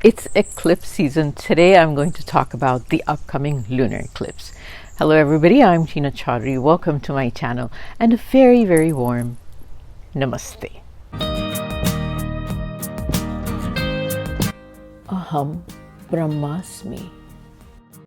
It's eclipse season. Today I'm going to talk about the upcoming lunar eclipse. Hello everybody, I'm Tina Chaudhary. Welcome to my channel and a very, very warm namaste. Aham Brahmasmi.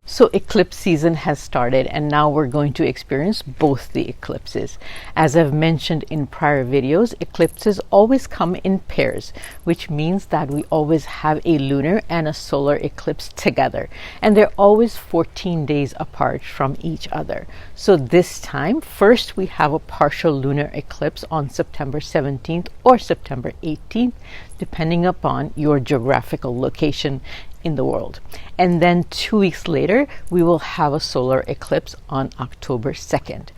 So eclipse season has started and now we're going to experience both the eclipses. As I've mentioned in prior videos, eclipses always come in pairs, which means that we always have a lunar and a solar eclipse together. And they're always 14 days apart from each other. So this time, first we have a partial lunar eclipse on September 17th or September 18th, depending upon your geographical location in the world. And then 2 weeks later, we will have a solar eclipse on October 2nd.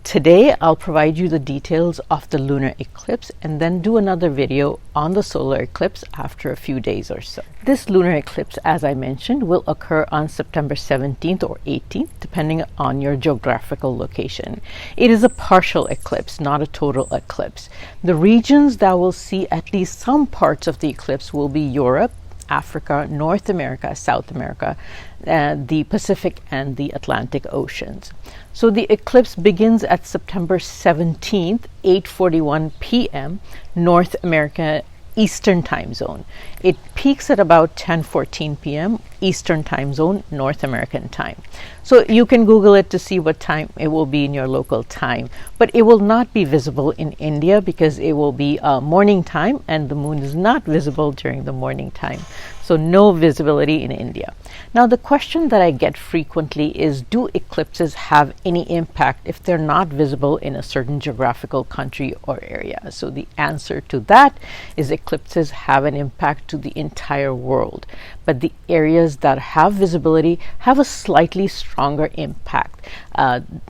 Today, I'll provide you the details of the lunar eclipse and then do another video on the solar eclipse after a few days or so. This lunar eclipse, as I mentioned, will occur on September 17th or 18th, depending on your geographical location. It is a partial eclipse, not a total eclipse. The regions that will see at least some parts of the eclipse will be Europe, Africa, North America, South America, the Pacific and the Atlantic Oceans. So the eclipse begins at September 17th, 8:41 p.m. North America Eastern Time Zone. It peaks at about 10:14 p.m. Eastern Time Zone, North American time. So you can Google it to see what time it will be in your local time, but it will not be visible in India because it will be morning time and the moon is not visible during the morning time. So no visibility in India. Now the question that I get frequently is, do eclipses have any impact if they're not visible in a certain geographical country or area? So the answer to that is eclipses have an impact to the entire world, but the areas that have visibility have a slightly stronger impact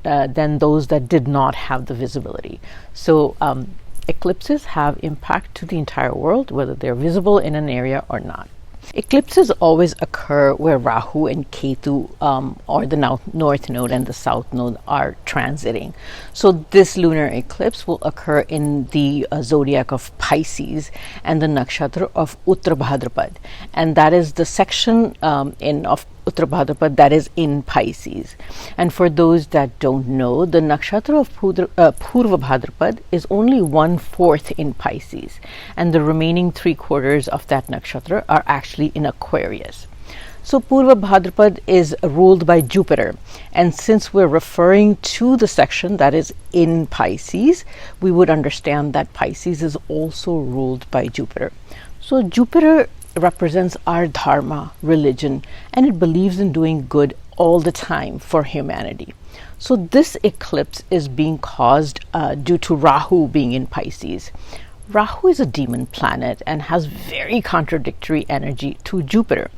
than those that did not have the visibility. So eclipses have impact to the entire world, whether they're visible in an area or not. Eclipses always occur where Rahu and Ketu, or the North Node and the South Node, are transiting. So this lunar eclipse will occur in the zodiac of Pisces and the nakshatra of Uttar Bhadrapad, and that is the section of Uttar Bhadrapad that is in Pisces. And for those that don't know, the nakshatra of Purva Bhadrapad is only 1/4 in Pisces, and the remaining 3/4 of that nakshatra are actually in Aquarius. So Purva Bhadrapad is ruled by Jupiter, and since we're referring to the section that is in Pisces, we would understand that Pisces is also ruled by Jupiter. So Jupiter represents our dharma, religion, and it believes in doing good all the time for humanity. So this eclipse is being caused due to Rahu being in Pisces. Rahu is a demon planet and has very contradictory energy to Jupiter.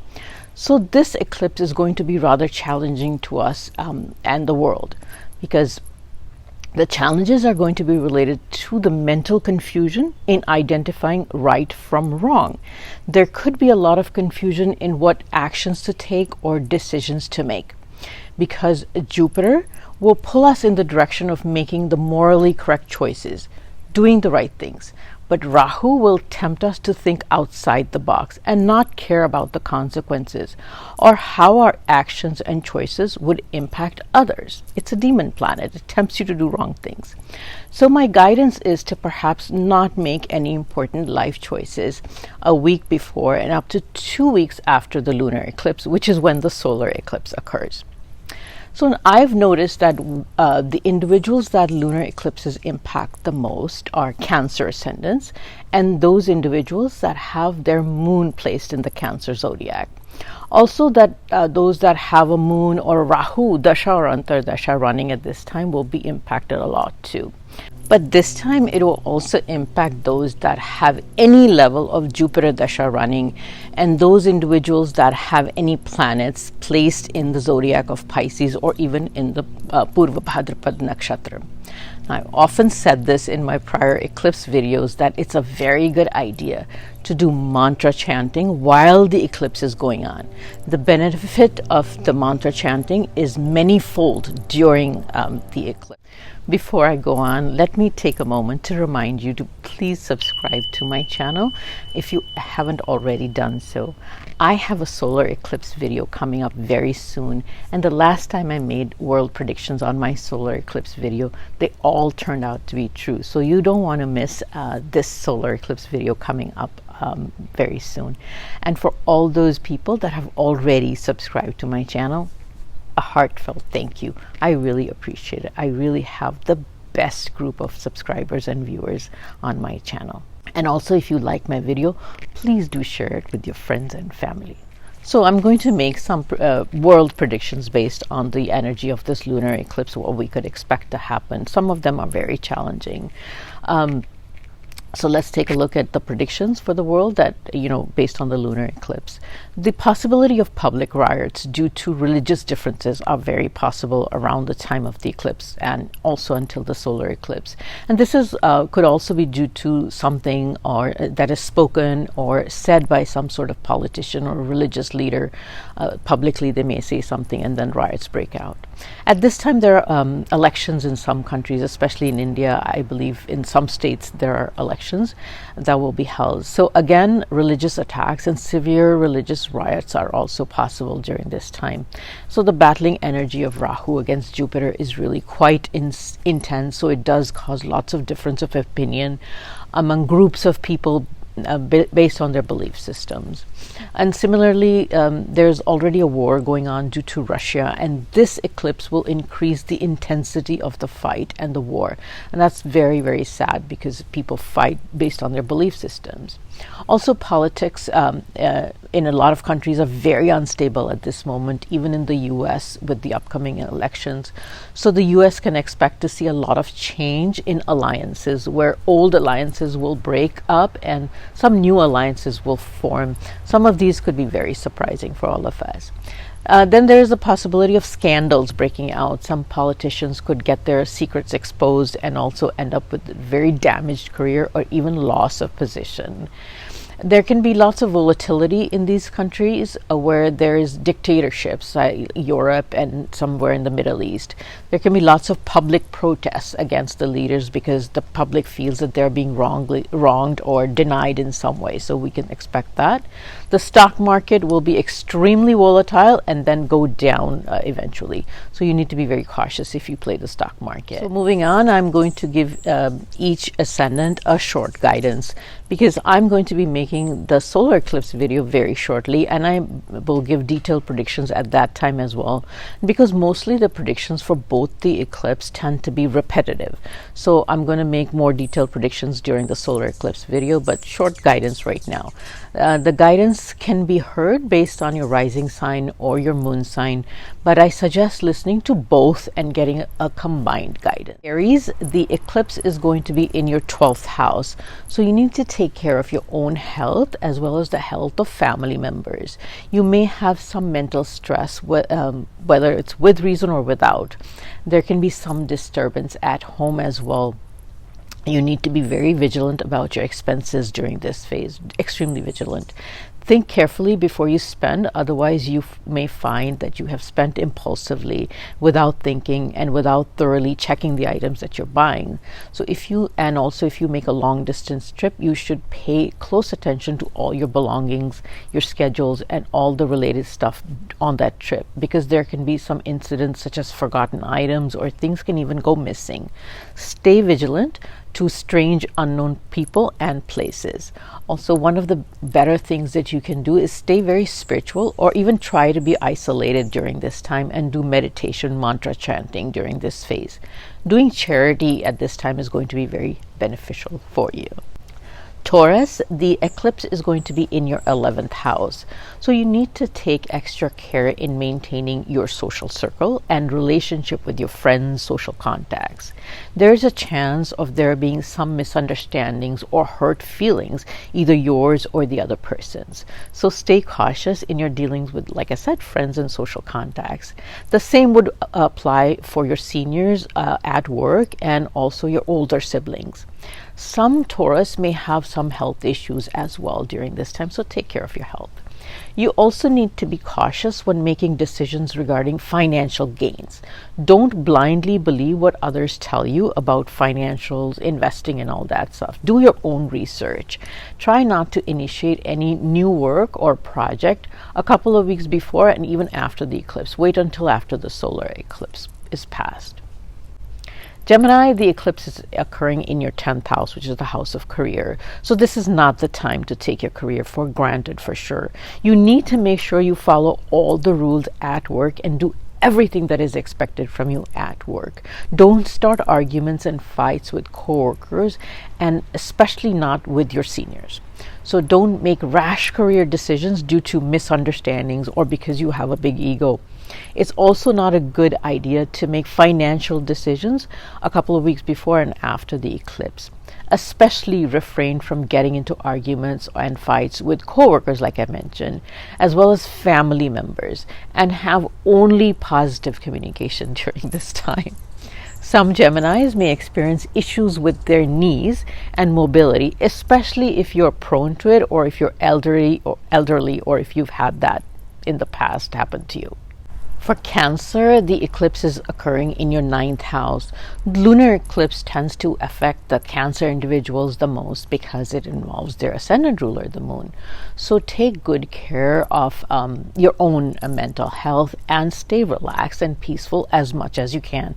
So this eclipse is going to be rather challenging to us and the world, because the challenges are going to be related to the mental confusion in identifying right from wrong. There could be a lot of confusion in what actions to take or decisions to make, because Jupiter will pull us in the direction of making the morally correct choices, doing the right things. But Rahu will tempt us to think outside the box and not care about the consequences or how our actions and choices would impact others. It's a demon planet. It tempts you to do wrong things. So my guidance is to perhaps not make any important life choices a week before and up to 2 weeks after the lunar eclipse, which is when the solar eclipse occurs. So I've noticed that the individuals that lunar eclipses impact the most are Cancer ascendants and those individuals that have their moon placed in the Cancer zodiac. Also that those that have a moon or Rahu dasha or Antardasha running at this time will be impacted a lot too. But this time it will also impact those that have any level of Jupiter dasha running and those individuals that have any planets placed in the zodiac of Pisces or even in the Purva Bhadrapad nakshatra. I've often said this in my prior eclipse videos that it's a very good idea to do mantra chanting while the eclipse is going on. The benefit of the mantra chanting is many-fold during the eclipse. Before I go on, let me take a moment to remind you to please subscribe to my channel if you haven't already done so. I have a solar eclipse video coming up very soon, and the last time I made world predictions on my solar eclipse video, they all turned out to be true. So you don't want to miss this solar eclipse video coming up very soon. And for all those people that have already subscribed to my channel, a heartfelt thank you. I really appreciate it. I really have the best group of subscribers and viewers on my channel. And also, if you like my video, please do share it with your friends and family. So I'm going to make some world predictions based on the energy of this lunar eclipse, what we could expect to happen. Some of them are very challenging. So let's take a look at the predictions for the world that, based on the lunar eclipse. The possibility of public riots due to religious differences are very possible around the time of the eclipse and also until the solar eclipse. And this is could also be due to something or that is spoken or said by some sort of politician or religious leader. Publicly, they may say something and then riots break out. At this time, there are elections in some countries, especially in India. I believe in some states there are elections that will be held. So again, religious attacks and severe religious riots are also possible during this time. So the battling energy of Rahu against Jupiter is really quite intense. So it does cause lots of difference of opinion among groups of people based on their belief systems. And similarly, there's already a war going on due to Russia, and this eclipse will increase the intensity of the fight and the war. And that's very, very sad because people fight based on their belief systems. Also, politics in a lot of countries are very unstable at this moment, even in the US with the upcoming elections. So the US can expect to see a lot of change in alliances, where old alliances will break up and some new alliances will form. Some of these could be very surprising for all of us. Then there is a possibility of scandals breaking out. Some politicians could get their secrets exposed and also end up with a very damaged career or even loss of position. There can be lots of volatility in these countries where there is dictatorships, Europe and somewhere in the Middle East. There can be lots of public protests against the leaders because the public feels that they're being wronged or denied in some way. So we can expect that. The stock market will be extremely volatile and then go down eventually. So you need to be very cautious if you play the stock market. So moving on, I'm going to give each ascendant a short guidance because I'm going to be making the solar eclipse video very shortly, and I will give detailed predictions at that time as well, because mostly the predictions for both the eclipse tend to be repetitive. So I'm going to make more detailed predictions during the solar eclipse video, but short guidance right now. The guidance can be heard based on your rising sign or your moon sign, but I suggest listening to both and getting a combined guidance. Aries, the eclipse is going to be in your 12th house, so you need to take care of your own health as well as the health of family members. You may have some mental stress, whether it's with reason or without. There can be some disturbance at home as well. You need to be very vigilant about your expenses during this phase, extremely vigilant. Think carefully before you spend, otherwise you may find that you have spent impulsively without thinking and without thoroughly checking the items that you're buying. So if you make a long distance trip, you should pay close attention to all your belongings, your schedules, and all the related stuff on that trip, because there can be some incidents such as forgotten items or things can even go missing. Stay vigilant to strange unknown people and places. Also, one of the better things that you can do is stay very spiritual or even try to be isolated during this time and do meditation, mantra chanting during this phase. Doing charity at this time is going to be very beneficial for you. Taurus, the eclipse is going to be in your 11th house. So you need to take extra care in maintaining your social circle and relationship with your friends, social contacts. There is a chance of there being some misunderstandings or hurt feelings, either yours or the other person's. So stay cautious in your dealings with, like I said, friends and social contacts. The same would apply for your seniors at work and also your older siblings. Some Taurus may have some health issues as well during this time, so take care of your health. You also need to be cautious when making decisions regarding financial gains. Don't blindly believe what others tell you about financials, investing, and all that stuff. Do your own research. Try not to initiate any new work or project a couple of weeks before and even after the eclipse. Wait until after the solar eclipse is past. Gemini, the eclipse is occurring in your 10th house, which is the house of career. So this is not the time to take your career for granted, for sure. You need to make sure you follow all the rules at work and do everything that is expected from you at work. Don't start arguments and fights with coworkers, and especially not with your seniors. So don't make rash career decisions due to misunderstandings or because you have a big ego. It's also not a good idea to make financial decisions a couple of weeks before and after the eclipse. Especially refrain from getting into arguments and fights with coworkers, like I mentioned, as well as family members, and have only positive communication during this time. Some Geminis may experience issues with their knees and mobility, especially if you're prone to it or if you're elderly or if you've had that in the past happen to you. For Cancer, the eclipse is occurring in your 9th house. Lunar eclipse tends to affect the Cancer individuals the most because it involves their ascendant ruler, the moon. So take good care of your own mental health and stay relaxed and peaceful as much as you can.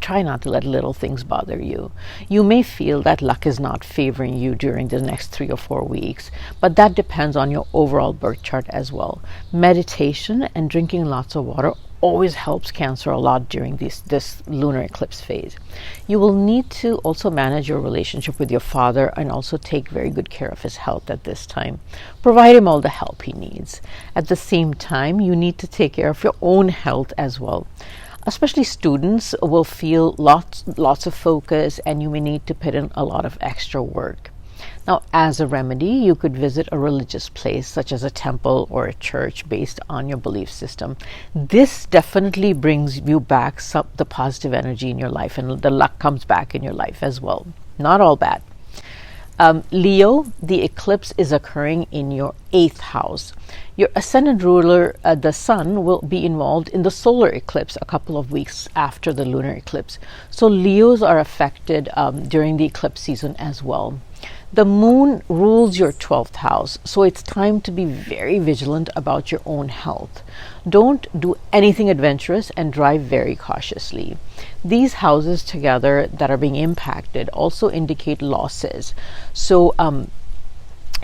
Try not to let little things bother you. You may feel that luck is not favoring you during the next 3 or 4 weeks, but that depends on your overall birth chart as well. Meditation and drinking lots of water always helps Cancer a lot during this lunar eclipse phase. You will need to also manage your relationship with your father and also take very good care of his health at this time. Provide him all the help he needs. At the same time, you need to take care of your own health as well. Especially students will feel lots of focus, and you may need to put in a lot of extra work. Now, as a remedy, you could visit a religious place such as a temple or a church based on your belief system. This definitely brings you back the positive energy in your life, and the luck comes back in your life as well. Not all bad. Leo, the eclipse is occurring in your 8th house. Your ascendant ruler, the sun, will be involved in the solar eclipse a couple of weeks after the lunar eclipse. So Leos are affected during the eclipse season as well. The moon rules your 12th house, so it's time to be very vigilant about your own health. Don't do anything adventurous and drive very cautiously. These houses together that are being impacted also indicate losses. So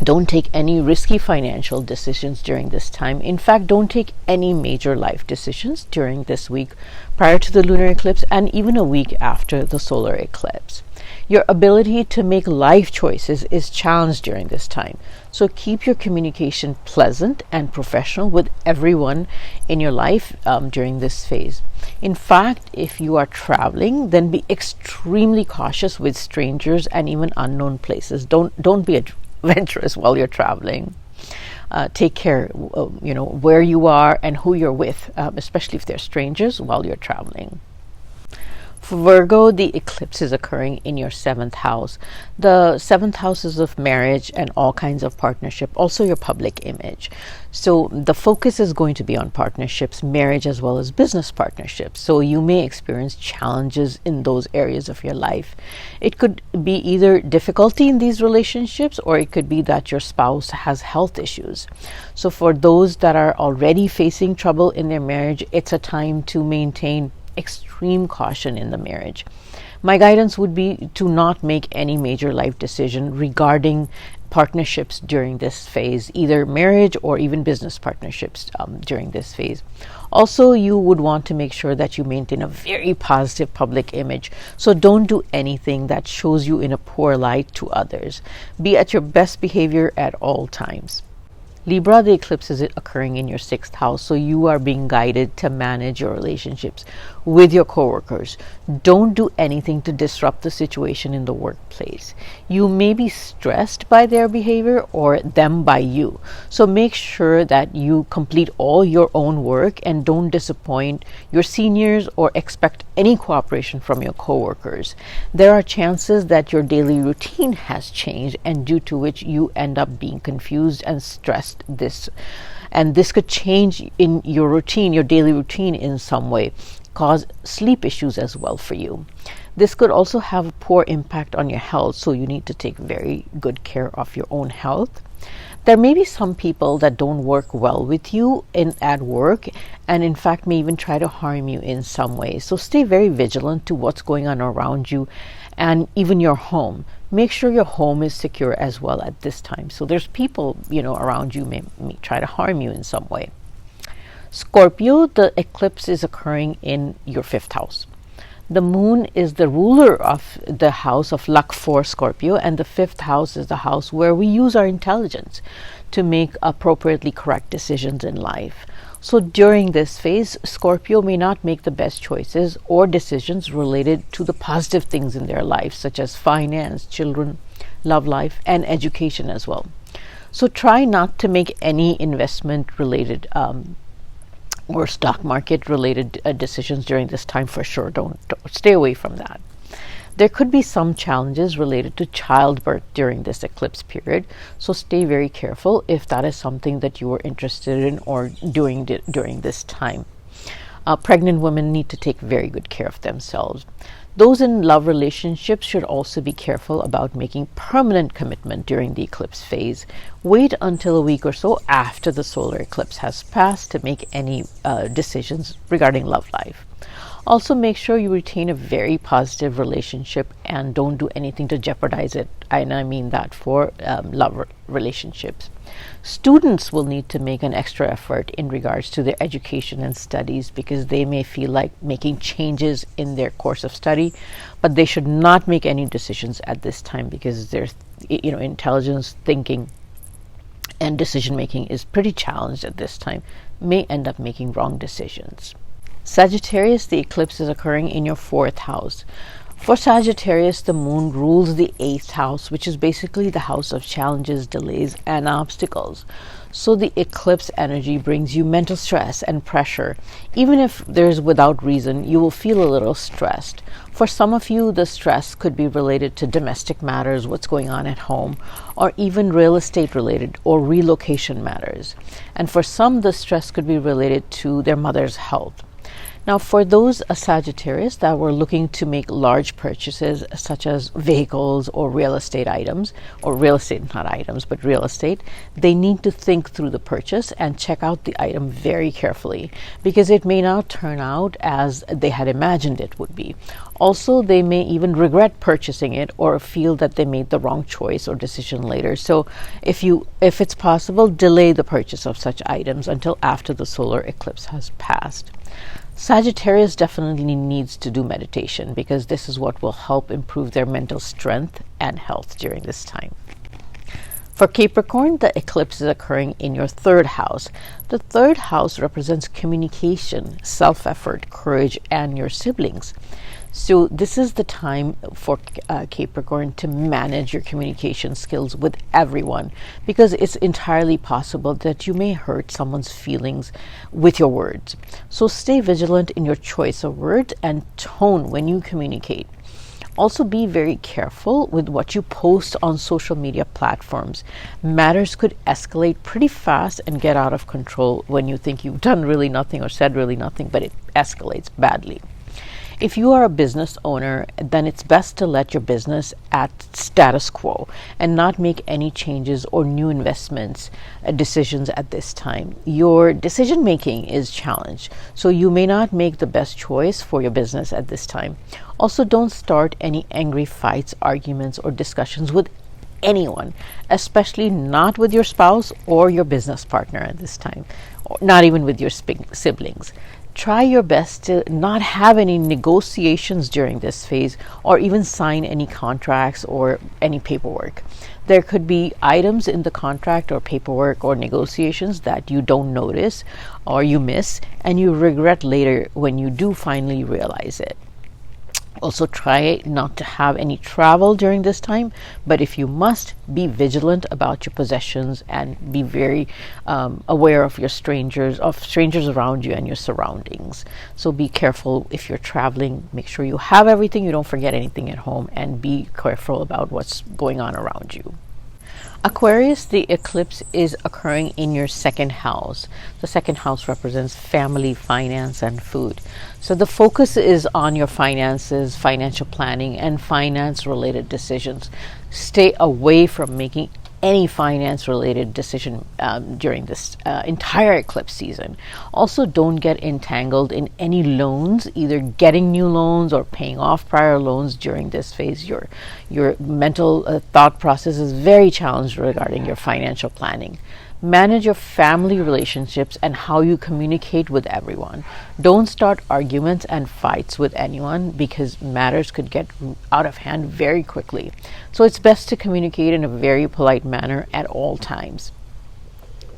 don't take any risky financial decisions during this time. In fact, don't take any major life decisions during this week prior to the lunar eclipse and even a week after the solar eclipse. Your ability to make life choices is challenged during this time. So keep your communication pleasant and professional with everyone in your life during this phase. In fact, if you are traveling, then be extremely cautious with strangers and even unknown places. Don't be adventurous while you're traveling. Take care, where you are and who you're with, especially if they're strangers while you're traveling. For Virgo, the eclipse is occurring in your 7th house. The 7th house is of marriage and all kinds of partnership, also your public image. So the focus is going to be on partnerships, marriage, as well as business partnerships. So you may experience challenges in those areas of your life. It could be either difficulty in these relationships, or it could be that your spouse has health issues. So for those that are already facing trouble in their marriage, it's a time to maintain extreme caution in the marriage. My guidance would be to not make any major life decision regarding partnerships during this phase, either marriage or even business partnerships during this phase. Also, you would want to make sure that you maintain a very positive public image. So don't do anything that shows you in a poor light to others. Be at your best behavior at all times. Libra, the eclipse is occurring in your 6th house, so you are being guided to manage your relationships with your coworkers. Don't do anything to disrupt the situation in the workplace. You may be stressed by their behavior or them by you. So make sure that you complete all your own work and don't disappoint your seniors or expect any cooperation from your coworkers. There are chances that your daily routine has changed, and due to which you end up being confused and stressed this, and this could change in your routine, your daily routine in some way, cause sleep issues as well for you. This could also have a poor impact on your health, so you need to take very good care of your own health. There may be some people that don't work well with you at work, and in fact may even try to harm you in some way. So stay very vigilant to what's going on around you and even your home. Make sure your home is secure as well at this time. So there's people, around you may try to harm you in some way. Scorpio, the eclipse is occurring in your 5th house. The moon is the ruler of the house of luck for Scorpio, and the 5th house is the house where we use our intelligence to make appropriately correct decisions in life. So during this phase, Scorpio may not make the best choices or decisions related to the positive things in their life, such as finance, children, love life, and education as well. So try not to make any investment related or stock market related decisions during this time for sure. Don't stay away from that. There could be some challenges related to childbirth during this eclipse period, so stay very careful if that is something that you are interested in or doing during this time. Pregnant women need to take very good care of themselves. Those in love relationships should also be careful about making permanent commitment during the eclipse phase. Wait until a week or so after the solar eclipse has passed to make any decisions regarding love life. Also, make sure you retain a very positive relationship and don't do anything to jeopardize it. And I mean that for love relationships. Students will need to make an extra effort in regards to their education and studies, because they may feel like making changes in their course of study, but they should not make any decisions at this time, because their intelligence, thinking, and decision making is pretty challenged at this time. May end up making wrong decisions. Sagittarius, the eclipse is occurring in your 4th house. For Sagittarius, the moon rules the 8th house, which is basically the house of challenges, delays, and obstacles. So the eclipse energy brings you mental stress and pressure. Even if there's without reason, you will feel a little stressed. For some of you, the stress could be related to domestic matters, what's going on at home, or even real estate related or relocation matters. And for some, the stress could be related to their mother's health. Now, for those Sagittarius that were looking to make large purchases, such as vehicles or real estate items, or real estate, not items, but real estate, they need to think through the purchase and check out the item very carefully, because it may not turn out as they had imagined it would be. Also, they may even regret purchasing it or feel that they made the wrong choice or decision later. So if it's possible, delay the purchase of such items until after the solar eclipse has passed. Sagittarius definitely needs to do meditation, because this is what will help improve their mental strength and health during this time. For Capricorn, the eclipse is occurring in your 3rd house. The 3rd house represents communication, self-effort, courage, and your siblings. So this is the time for Capricorn to manage your communication skills with everyone, because it's entirely possible that you may hurt someone's feelings with your words. So stay vigilant in your choice of words and tone when you communicate. Also, be very careful with what you post on social media platforms. Matters could escalate pretty fast and get out of control when you think you've done really nothing or said really nothing, but it escalates badly. If you are a business owner, then it's best to let your business at status quo and not make any changes or new investments decisions at this time. Your decision making is challenged, so you may not make the best choice for your business at this time. Also, don't start any angry fights, arguments, or discussions with anyone, especially not with your spouse or your business partner at this time, or not even with your siblings. Try your best to not have any negotiations during this phase, or even sign any contracts or any paperwork. There could be items in the contract or paperwork or negotiations that you don't notice or you miss, and you regret later when you do finally realize it. Also, try not to have any travel during this time, but if you must, be vigilant about your possessions and be very aware of strangers around you and your surroundings. So be careful if you're traveling. Make sure you have everything, you don't forget anything at home, and be careful about what's going on around you. Aquarius, the eclipse is occurring in your second house. The second house represents family, finance, and food. So the focus is on your finances, financial planning, and finance related decisions. Stay away from making any finance related decision during this entire eclipse season. Also, don't get entangled in any loans, either getting new loans or paying off prior loans during this phase. Your mental thought process is very challenged regarding your financial planning. Manage your family relationships and how you communicate with everyone. Don't start arguments and fights with anyone because matters could get out of hand very quickly. So it's best to communicate in a very polite manner at all times.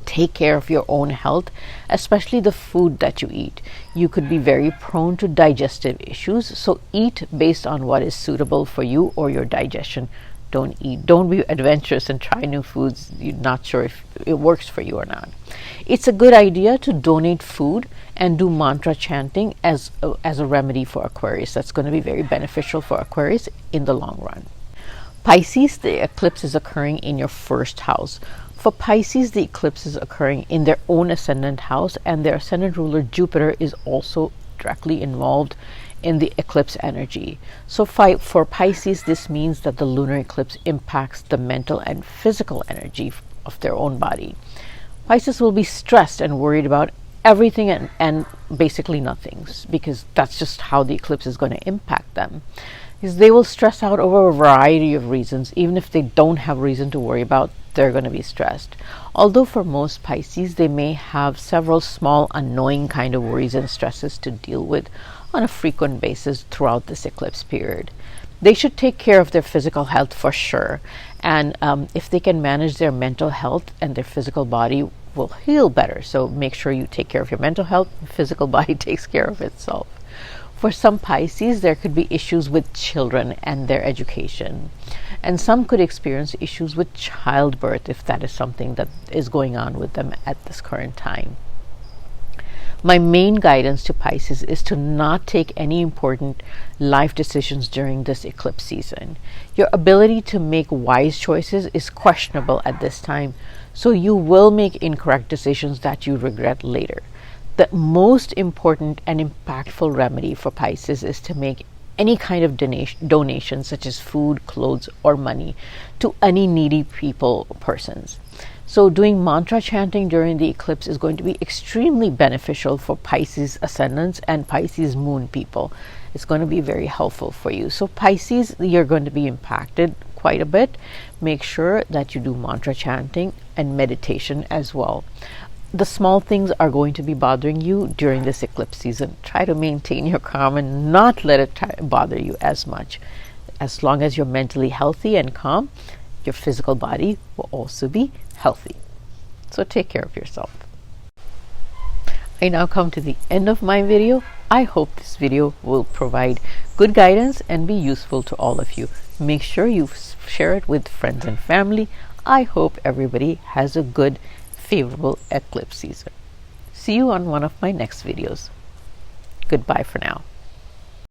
Take care of your own health, especially the food that you eat. You could be very prone to digestive issues, so eat based on what is suitable for you or your digestion. Don't be adventurous and try new foods you're not sure if it works for you or not. It's a good idea to donate food and do mantra chanting as a remedy for Aquarius. That's going to be very beneficial for Aquarius in the long run. Pisces, the eclipse is occurring in your first house. For Pisces, the eclipse is occurring in their own ascendant house, and their ascendant ruler Jupiter is also directly involved in the eclipse energy. So for Pisces, this means that the lunar eclipse impacts the mental and physical energy of their own body. Pisces will be stressed and worried about everything and basically nothing, because that's just how the eclipse is going to impact them. Because they will stress out over a variety of reasons. Even if they don't have reason to worry about, they're going to be stressed. Although for most Pisces, they may have several small annoying kind of worries and stresses to deal with on a frequent basis throughout this eclipse period. They should take care of their physical health for sure, and if they can manage their mental health, and their physical body will heal better. So make sure you take care of your mental health. The physical body takes care of itself. For some Pisces, there could be issues with children and their education, and some could experience issues with childbirth if that is something that is going on with them at this current time. My main guidance to Pisces is to not take any important life decisions during this eclipse season. Your ability to make wise choices is questionable at this time, so you will make incorrect decisions that you regret later. The most important and impactful remedy for Pisces is to make any kind of donation, such as food, clothes, or money, to any needy people or persons. So doing mantra chanting during the eclipse is going to be extremely beneficial for Pisces ascendants and Pisces moon people. It's going to be very helpful for you. So Pisces, you're going to be impacted quite a bit. Make sure that you do mantra chanting and meditation as well. The small things are going to be bothering you during this eclipse season. Try to maintain your calm and not let it bother you as much. As long as you're mentally healthy and calm, your physical body will also be healthy. So take care of yourself. I now come to the end of my video. I hope this video will provide good guidance and be useful to all of you. Make sure you share it with friends and family. I hope everybody has a good, favorable eclipse season. See you on one of my next videos. Goodbye for now.